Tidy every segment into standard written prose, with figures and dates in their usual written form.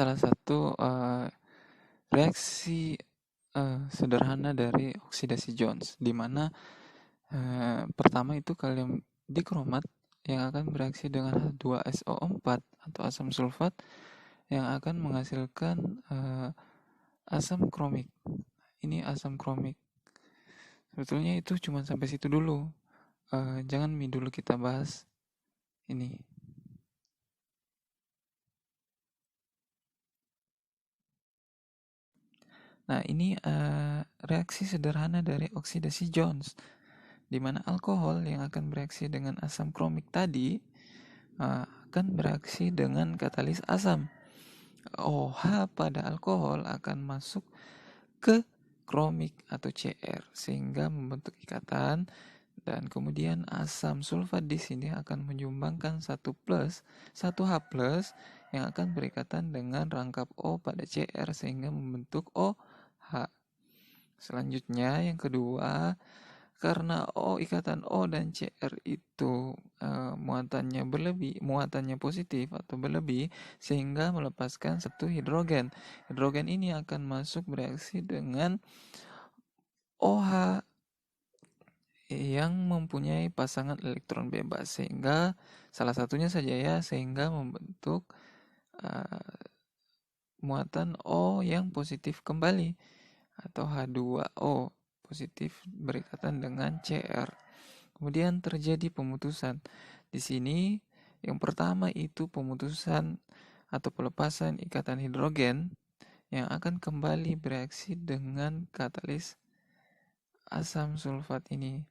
salah satu reaksi sederhana dari oksidasi Jones, di mana pertama itu kalium dikromat yang akan bereaksi dengan H2SO4 atau asam sulfat yang akan menghasilkan asam kromik. Ini asam kromik. Sebetulnya itu cuma sampai situ dulu. Jangan dulu kita bahas ini. Nah, ini reaksi sederhana dari oksidasi Jones, di mana alkohol yang akan bereaksi dengan asam kromik tadi akan bereaksi dengan katalis asam. OH pada alkohol akan masuk ke kromik atau Cr sehingga membentuk ikatan, dan kemudian asam sulfat di sini akan menyumbangkan 1H+ yang akan berikatan dengan rangkap O pada Cr sehingga membentuk OH. Selanjutnya yang kedua, karena ikatan O dan Cr itu muatannya positif atau berlebih sehingga melepaskan satu hidrogen. Hidrogen ini akan masuk bereaksi dengan OH yang mempunyai pasangan elektron bebas, sehingga salah satunya saja ya, sehingga membentuk muatan O yang positif kembali atau H2O positif berikatan dengan Cr. Kemudian terjadi pemutusan. Di sini yang pertama itu pemutusan atau pelepasan ikatan hidrogen yang akan kembali bereaksi dengan katalis asam sulfat ini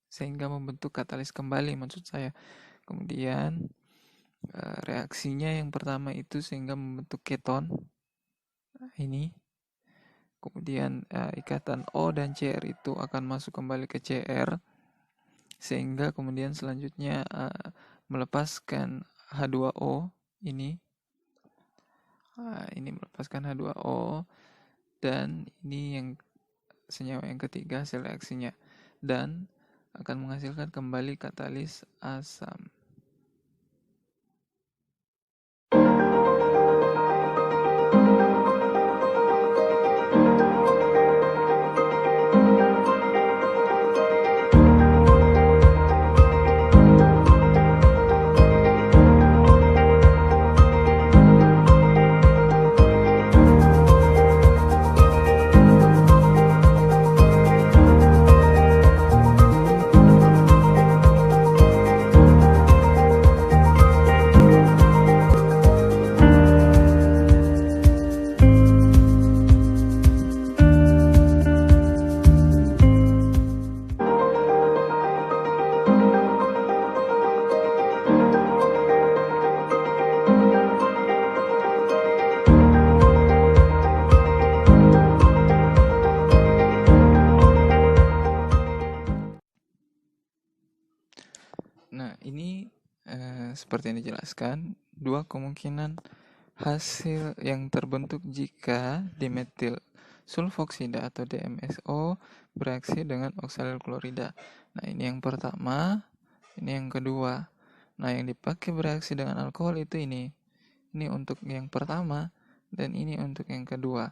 sehingga membentuk katalis kembali maksud saya. Kemudian reaksinya yang pertama itu sehingga membentuk keton ini. Kemudian ikatan O dan Cr itu akan masuk kembali ke Cr sehingga kemudian selanjutnya melepaskan H2O ini. Ini melepaskan H2O, dan ini yang senyawa yang ketiga hasil reaksinya, dan akan menghasilkan kembali katalis asam. Nah, ini seperti yang dijelaskan, dua kemungkinan hasil yang terbentuk jika dimetil sulfoksida atau DMSO bereaksi dengan oksalil klorida. Nah, ini yang pertama, ini yang kedua. Nah, yang dipakai bereaksi dengan alkohol itu ini. Ini untuk yang pertama dan ini untuk yang kedua.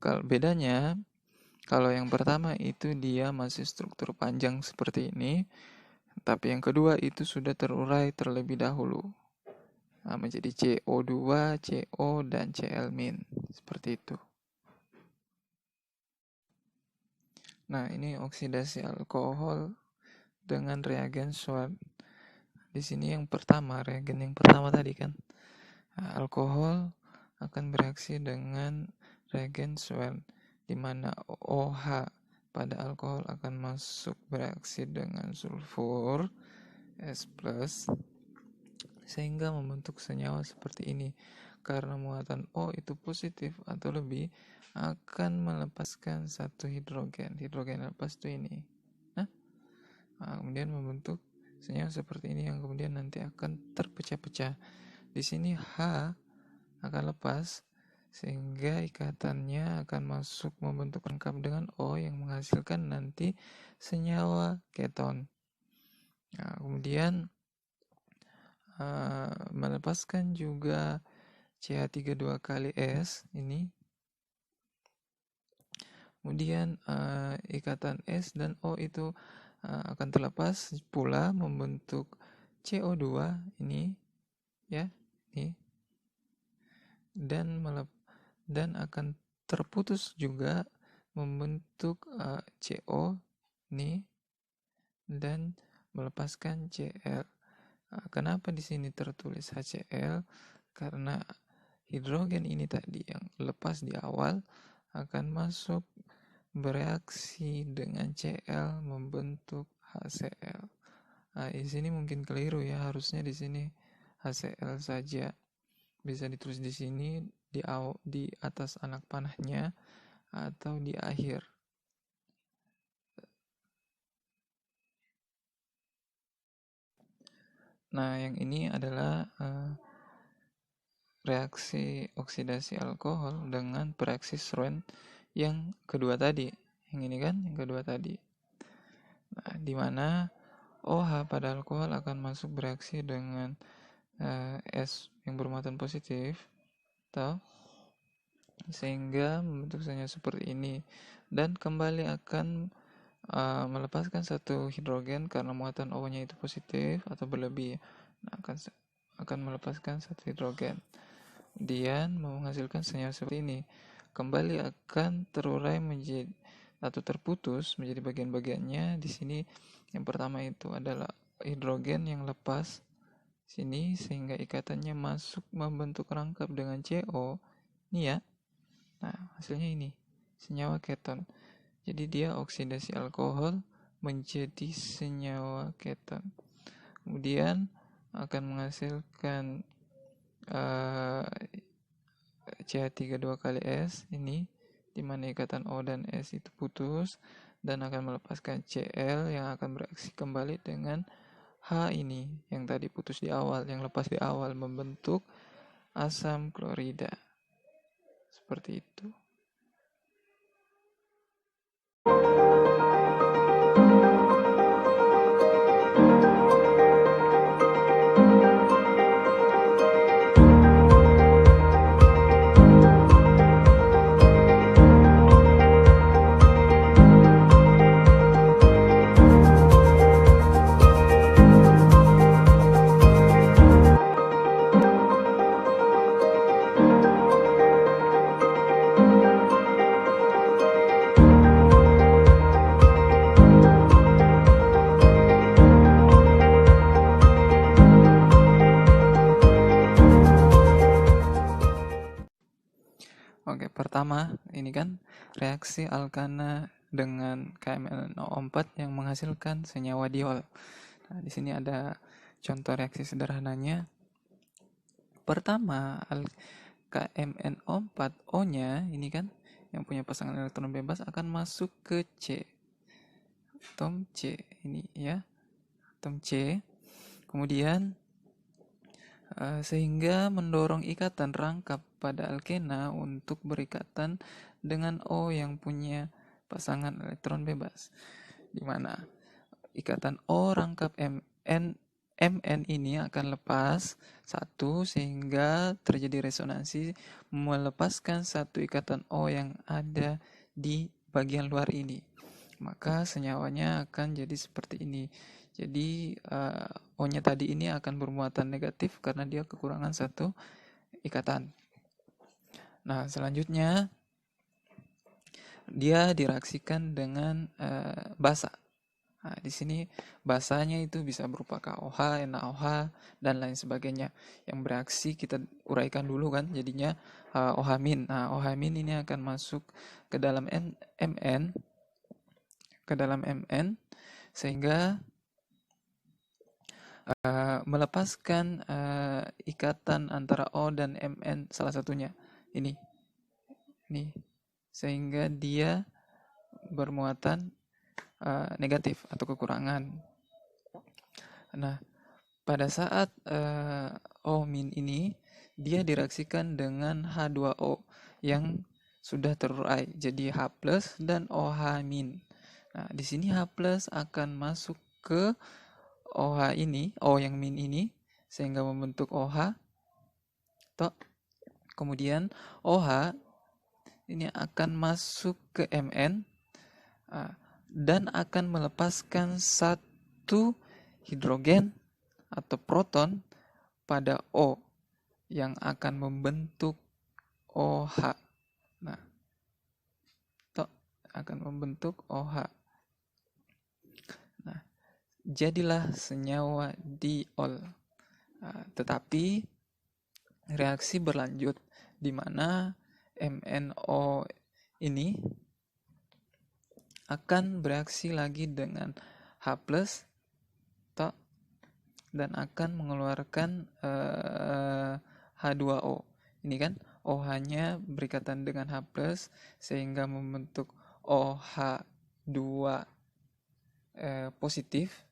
Kalau bedanya, kalau yang pertama itu dia masih struktur panjang seperti ini, tapi yang kedua itu sudah terurai terlebih dahulu menjadi CO2, CO, dan Cl-. Seperti itu. Nah, ini oksidasi alkohol dengan reagen Schwann. Di sini yang pertama, reagen yang pertama tadi kan. Alkohol akan bereaksi dengan reagen Schwann, di mana OH pada alkohol akan masuk bereaksi dengan sulfur S+, sehingga membentuk senyawa seperti ini. Karena muatan O itu positif atau lebih, akan melepaskan satu hidrogen. Hidrogen lepas itu ini. Kemudian membentuk senyawa seperti ini yang kemudian nanti akan terpecah-pecah. Di sini H akan lepas sehingga ikatannya akan masuk membentuk rangkap dengan O yang menghasilkan nanti senyawa keton. Kemudian melepaskan juga CH32 kali S ini. Kemudian ikatan S dan O itu akan terlepas pula membentuk CO2 ini ya, ini, dan akan terputus juga membentuk CO ini dan melepaskan Cl. Kenapa di sini tertulis HCl? Karena hidrogen ini tadi yang lepas di awal akan masuk bereaksi dengan Cl membentuk HCl. Di sini mungkin keliru ya, harusnya di sini HCl saja. Bisa ditulis di sini di atas anak panahnya atau di akhir. Nah, yang ini adalah reaksi oksidasi alkohol dengan bereaksi Schwann yang kedua tadi. Yang ini kan, yang kedua tadi. Nah, di mana OH pada alkohol akan masuk bereaksi dengan S yang bermuatan positif, atau sehingga membentuk senyawa seperti ini, dan kembali akan melepaskan satu hidrogen karena muatan O-nya itu positif atau berlebih. Nah, akan melepaskan satu hidrogen. Kemudian menghasilkan senyawa seperti ini. Kembali akan terurai menjadi atau terputus menjadi bagian-bagiannya. Di sini yang pertama itu adalah hidrogen yang lepas sini sehingga ikatannya masuk membentuk rangkap dengan CO. Ini ya. Nah, hasilnya ini senyawa keton. Jadi dia oksidasi alkohol menjadi senyawa keton. Kemudian akan menghasilkan CH32 kali S ini, di mana ikatan O dan S itu putus dan akan melepaskan Cl yang akan bereaksi kembali dengan H ini yang tadi putus di awal, yang lepas di awal, membentuk asam klorida. Seperti itu. Oke, pertama ini kan reaksi alkana dengan KMnO4 yang menghasilkan senyawa diol. Nah, di sini ada contoh reaksi sederhananya. Pertama, KMnO4 O-nya ini kan yang punya pasangan elektron bebas akan masuk ke C. Atom C ini ya. Atom C. Kemudian sehingga mendorong ikatan rangkap pada alkena untuk berikatan dengan O yang punya pasangan elektron bebas, di mana ikatan O rangkap Mn ini akan lepas satu sehingga terjadi resonansi melepaskan satu ikatan O yang ada di bagian luar ini, maka senyawanya akan jadi seperti ini. Jadi O-nya tadi ini akan bermuatan negatif karena dia kekurangan satu ikatan. Nah, selanjutnya dia direaksikan dengan basa. Nah, di sini basanya itu bisa berupa KOH, NaOH, dan lain sebagainya. Yang bereaksi kita uraikan dulu kan, jadinya OH-. Nah, OH- ini akan masuk ke dalam Mn, sehingga melepaskan ikatan antara O dan Mn salah satunya ini sehingga dia bermuatan negatif atau kekurangan. Nah, pada saat O- ini dia direaksikan dengan H2O yang sudah terurai jadi H+ dan OH-. Nah, di sini H+ akan masuk ke OH ini, O yang min ini, sehingga membentuk OH. Toh, Kemudian OH ini akan masuk ke Mn dan akan melepaskan satu hidrogen atau proton pada O yang akan membentuk OH. Nah, akan membentuk OH. Nah, jadilah senyawa diol. Tetapi reaksi berlanjut di mana MnO ini akan bereaksi lagi dengan H+ dan akan mengeluarkan H2O. Ini kan OH-nya berikatan dengan H+ sehingga membentuk OH2 positif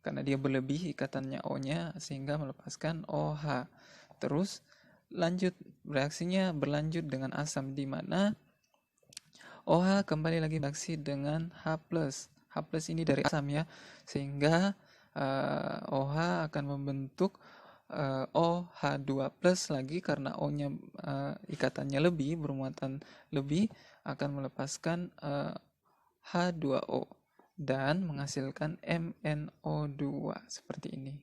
karena dia berlebih ikatannya O-nya sehingga melepaskan OH. Terus lanjut reaksinya berlanjut dengan asam di mana OH kembali lagi bereaksi dengan H+. H+ ini dari asam ya, sehingga OH akan membentuk OH2+ lagi karena O-nya ikatannya lebih, bermuatan lebih, akan melepaskan H2O dan menghasilkan MnO2 seperti ini.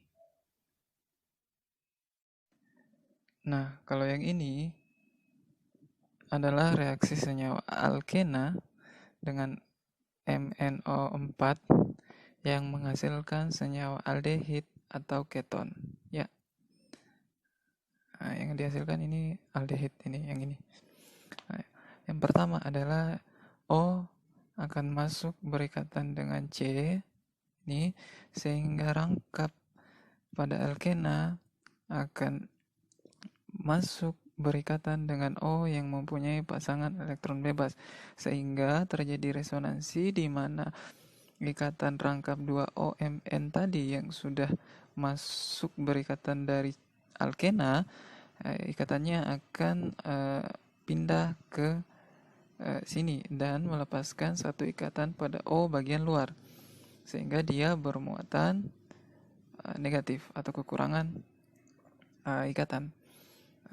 Nah, kalau yang ini adalah reaksi senyawa alkena dengan MnO4 yang menghasilkan senyawa aldehid atau keton. Ya. Nah, yang dihasilkan ini aldehid ini, yang ini. Nah, yang pertama adalah O akan masuk berikatan dengan C ini sehingga rangkap pada alkena akan masuk berikatan dengan O yang mempunyai pasangan elektron bebas sehingga terjadi resonansi di mana ikatan rangkap 2OMN tadi yang sudah masuk berikatan dari alkena, ikatannya akan pindah ke sini dan melepaskan satu ikatan pada O bagian luar sehingga dia bermuatan negatif atau kekurangan ikatan.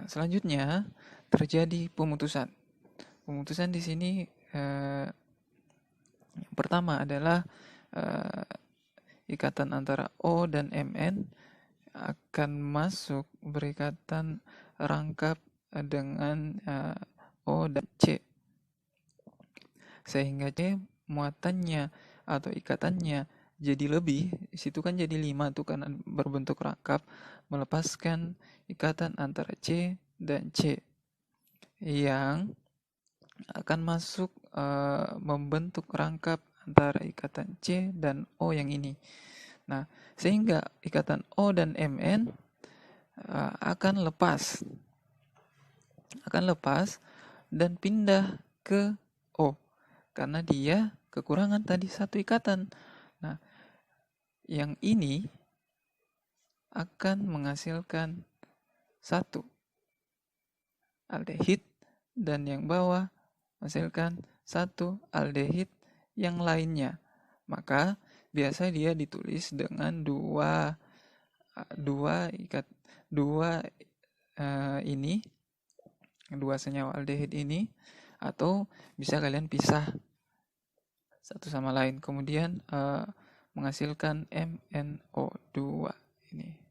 Selanjutnya terjadi pemutusan. Pemutusan di sini yang pertama adalah ikatan antara O dan Mn akan masuk berikatan rangkap dengan O dan C. Sehingga C muatannya atau ikatannya jadi lebih, di situ kan jadi 5 tuh karena berbentuk rangkap, melepaskan ikatan antara C dan C yang akan masuk membentuk rangkap antara ikatan C dan O yang ini. Nah, sehingga ikatan O dan Mn akan lepas dan pindah ke O karena dia kekurangan tadi satu ikatan. Nah, yang ini akan menghasilkan satu aldehid dan yang bawah menghasilkan satu aldehid yang lainnya. Maka biasa dia ditulis dengan dua senyawa aldehid ini, atau bisa kalian pisah satu sama lain kemudian menghasilkan MnO2 ini.